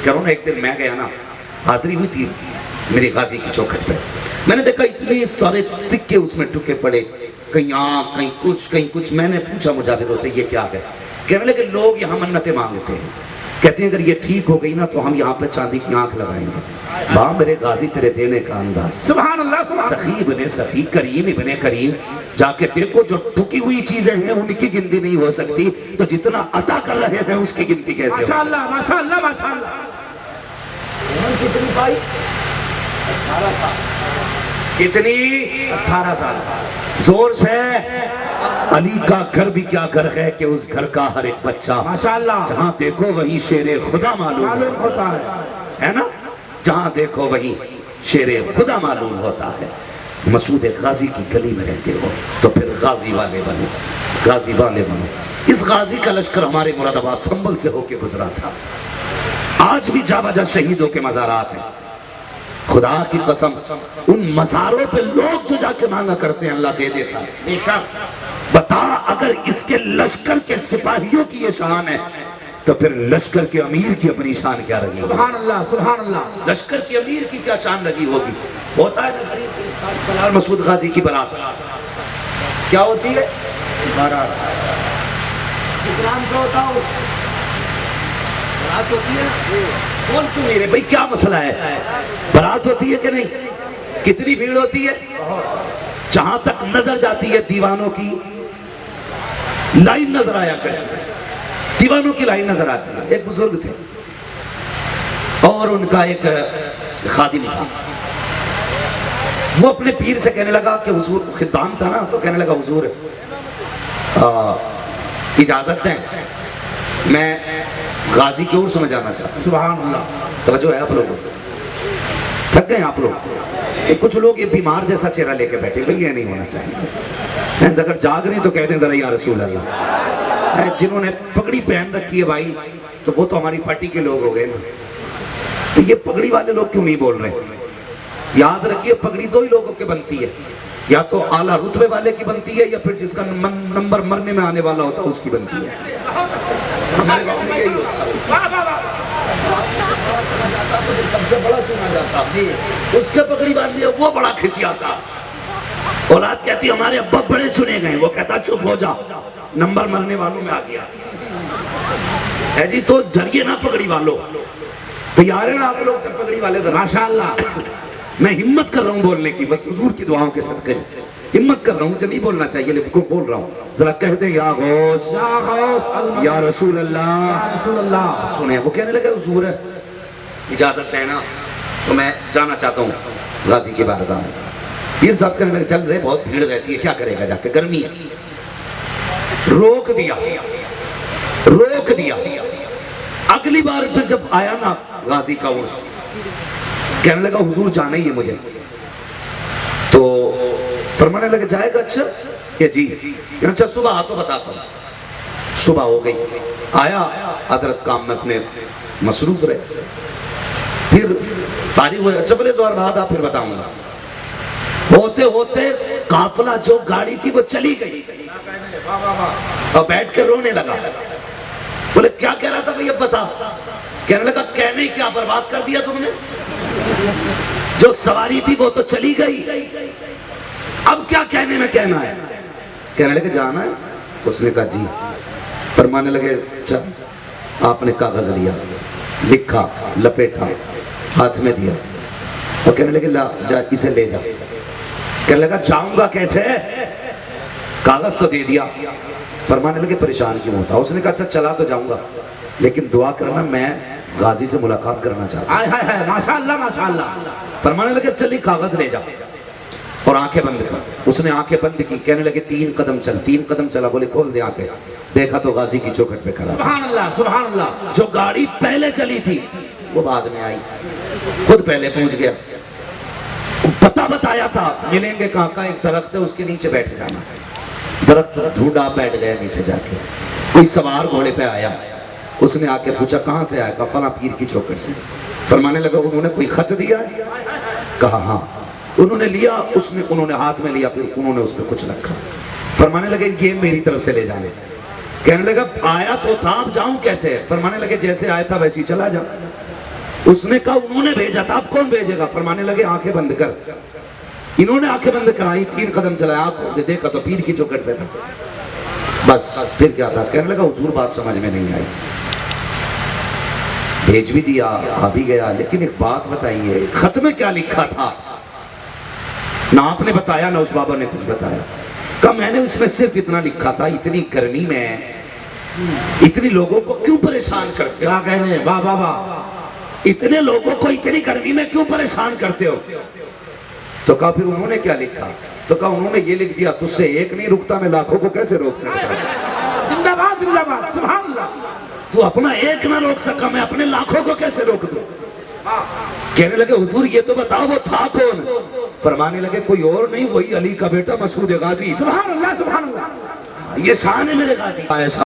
कह रहा हूँ एक दिन मैं गया ना, हाजिरी हुई थी मेरे गाजी की चौखट पे, मैंने देखा इतने सारे सिक्के उसमें टुके पड़े, कहीं आँख कहीं कुछ। मैंने पूछा मुजाहिरों से ये क्या है? कहने लगे लोग यहाँ मन्नतें मांगते हैं, कहते हैं अगर ये ठीक हो गई ना तो हम यहाँ पे चांदी की आंख लगाएंगे। वाह मेरे गाजी तेरे देने का अंदाज, सुभान अल्लाह, सुभान सखी इब्ने सखी, करीम इब्ने करीम। जाके देखो जो ठुकी हुई चीजें हैं उनकी गिनती नहीं हो सकती, तो जितना अता कर रहे हैं उसकी गिनती कैसे हो? माशाअल्लाह माशाअल्लाह माशाअल्लाह। कितनी भाई? 18 साल। कितनी? 18 साल। जोर से। अली का घर भी क्या घर है कि उस घर का हर एक बच्चा माशाअल्लाह जहां देखो वहीं शेरे खुदा मालूम होता है ना? जहां देखो वहीं शेरे खुदा मालूम होता है। मसूद गाजी की गली में रहते हो तो फिर गाजी वाले बनो, गाजी वाले बनो। इस गाजी का लश्कर हमारे मुरादाबाद संभल से होके गुजरा था। आज भी जाबाजा शहीदों के मज़ारात हैं। खुदा की कसम उन मज़ारों पे लोग जो जाके मांगा करते हैं अल्लाह दे देता है। बेशक। बता अगर इसके लश्कर के सिपाहियों की ये शान है तो फिर लश्कर के अमीर की अपनी शान क्या रही होगी? सुभान अल्लाह सुभान अल्लाह। लश्कर के अमीर की क्या शान रही होगी? होता है सलार मसूद गाजी की बारात क्या होती है? बारात किस नाम से होता है? बारात होती है। बोल क्यों नहीं रे भाई, क्या मसला है? बारात होती है कि नहीं? कितनी भीड़ होती है? जहां तक नजर जाती है दीवानों की लाइन नजर आया करती है, दीवानों की लाइन नजर आती है। एक बुजुर्ग थे और उनका एक खादिम था। वो अपने पीर से कहने लगा कि हुजूर, खिताम था ना, तो कहने लगा हुजूर इजाजत दें, मैं गाजी की ओर समझ जाना चाहता हूं। सुभान अल्लाह। तवज्जो है आप लोगों को? थक गए आप लोग? कुछ लोग ये बीमार जैसा चेहरा लेके बैठे, भाई ये नहीं होना चाहिए। अगर जाग रहे तो कह दें जरा या रसूल अल्लाह। जिन्होंने पगड़ी पहन रखी है भाई तो वो तो हमारी पार्टी के लोग हो गए ना, तो ये पगड़ी वाले लोग क्यों नहीं बोल रहे? याद रखिए पगड़ी दो ही लोगों के बनती है, या तो आला रुतबे वाले की बनती है या फिर जिसका नंबर मरने में आने वाला होता है उसकी बनती है। हमारे गांव में यही होता है, सबसे बड़ा चुना जाता, उसके पगड़ी बांध दिया, वो बड़ा खिसियाता। औलाद कहती हमारे अब्बा बड़े चुने गए, वो कहता चुप हो जा, नंबर मरने वालों में आ गया है जी। तो डरिए ना पगड़ी वालों, तैयार है ना आप लोग? पगड़ी वाले माशाअल्लाह। मैं हिम्मत कर रहा हूँ बोलने की, बस हुजूर की दुआओं के सदके हिम्मत कर रहा हूँ। मुझे नहीं बोलना चाहिए लेकिन बोल रहा हूँ। जरा कहते या गौस या रसूल अल्लाह। सुने वो कहने लगे हुजूर इजाजत है ना, तो मैं जाना चाहता हूँ गाजी की बारगाह में। पीर साहब कहने लगे चल रहे, बहुत भीड़ रहती है, क्या करेगा जाके, गर्मी है। रोक दिया, रोक दिया। अगली बार फिर जब आया ना गाजी का उर्स, कहने लगा हुजूर जाना ही है मुझे, तो फरमाने लगे जाएगा? अच्छा ये जी, अच्छा सुबह आ तो बताता हूँ। सुबह हो गई, आया हजरत काम में अपने मसरूफ रहे, फिर फारिग हुए, अच्छा बोले जोर बाद आ फिर बताऊंगा। होते होते काफिला जो गाड़ी थी वो चली गई और बैठ कर रोने लगा। बोले क्या कह रहा था भैया बता? कहने लगा कहने ही क्या बर्बाद कर दिया तुमने, जो सवारी थी वो तो चली गई, अब क्या कहने में कहना है? कहने लगे जाना है? उसने कहा जी। फरमाने लगे अच्छा, आपने कागज लिया, लिखा, लपेटा, हाथ में दिया और कहने लगे ला जा इसे ले जा। कहने लगा जाऊंगा कैसे? कागज तो दे दिया। फरमाने लगे परेशान क्यों होता? उसने कहा अच्छा चला तो जाऊंगा लेकिन दुआ करना, मैं गाजी से मुलाकात करना चाहता हूं। माशाअल्लाह माशाअल्लाह। फरमाने लगे चल कागज ले जा और आंखें बंद कर। उसने आंखें बंद की, कहने लगे 3 कदम चल। 3 कदम चला, बोले खोल दे आंखें, देखा तो गाजी की चौखट पे खड़ा। सुभान अल्लाह सुभान अल्लाह। जो गाड़ी पहले चली थी वो बाद में आई, खुद पहले पहुंच गया। पता बताया था मिलेंगे कहाँ का, एक दरख्त है उसके नीचे बैठ जाना। दरख्त ढूंढा, बैठ गया नीचे जाके। कोई सवार घोड़े पे आया, उसने आके पूछा कहाँ से आया? कहा फला पीर की चौखट से। फरमाने लगा उन्होंने कोई खत दिया? कहा हाँ। उन्होंने लिया, उन्होंने हाथ में लिया, फिर उन्होंने उस पर कुछ रखा। फरमाने लगे ये मेरी तरफ से ले जाने। कहने लगा आया तो था, अब जाऊं कैसे? फरमाने लगे जैसे आया था वैसे ही चला जा। उसने कहा उन्होंने भेजा था, अब कौन भेजेगा? फरमाने लगे आंखें बंद कर। इन्होंने आंखें बंद कराई, 3 कदम चलाया, आपको देखा तो पीर की चौखट पे था। बस फिर क्या था? कहने लगा हुजूर बात समझ में नहीं आई, भेज भी दिया, आ भी गया, लेकिन एक बात बताइए, खत में क्या लिखा था? ना आपने बताया ना उस बाबा ने कुछ बताया। कहा मैंने उसमें सिर्फ इतना लिखा था, इतनी गर्मी में इतनी लोगों को क्यों परेशान करते हो? क्या कहने, वाह वाह वाह। इतने लोगों को इतनी गर्मी में क्यों परेशान करते हो? तो कहा फिर उन्होंने क्या लिखा? तो कहा उन्होंने ये लिख दिया, तुझसे एक नहीं रुकता, मैं लाखों को कैसे रोक सकता? जिंदाबाद जिंदाबाद, सुभान अल्लाह। तू अपना एक ना रोक सका, मैं अपने लाखों को कैसे रोक दूं? कहने लगे हुजूर ये तो बताओ वो था कौन? फरमाने लगे कोई और नहीं, वही अली का बेटा मसूद गाजी। सुभान अल्लाह सुभान अल्लाह। ये शान है मेरे गाजी।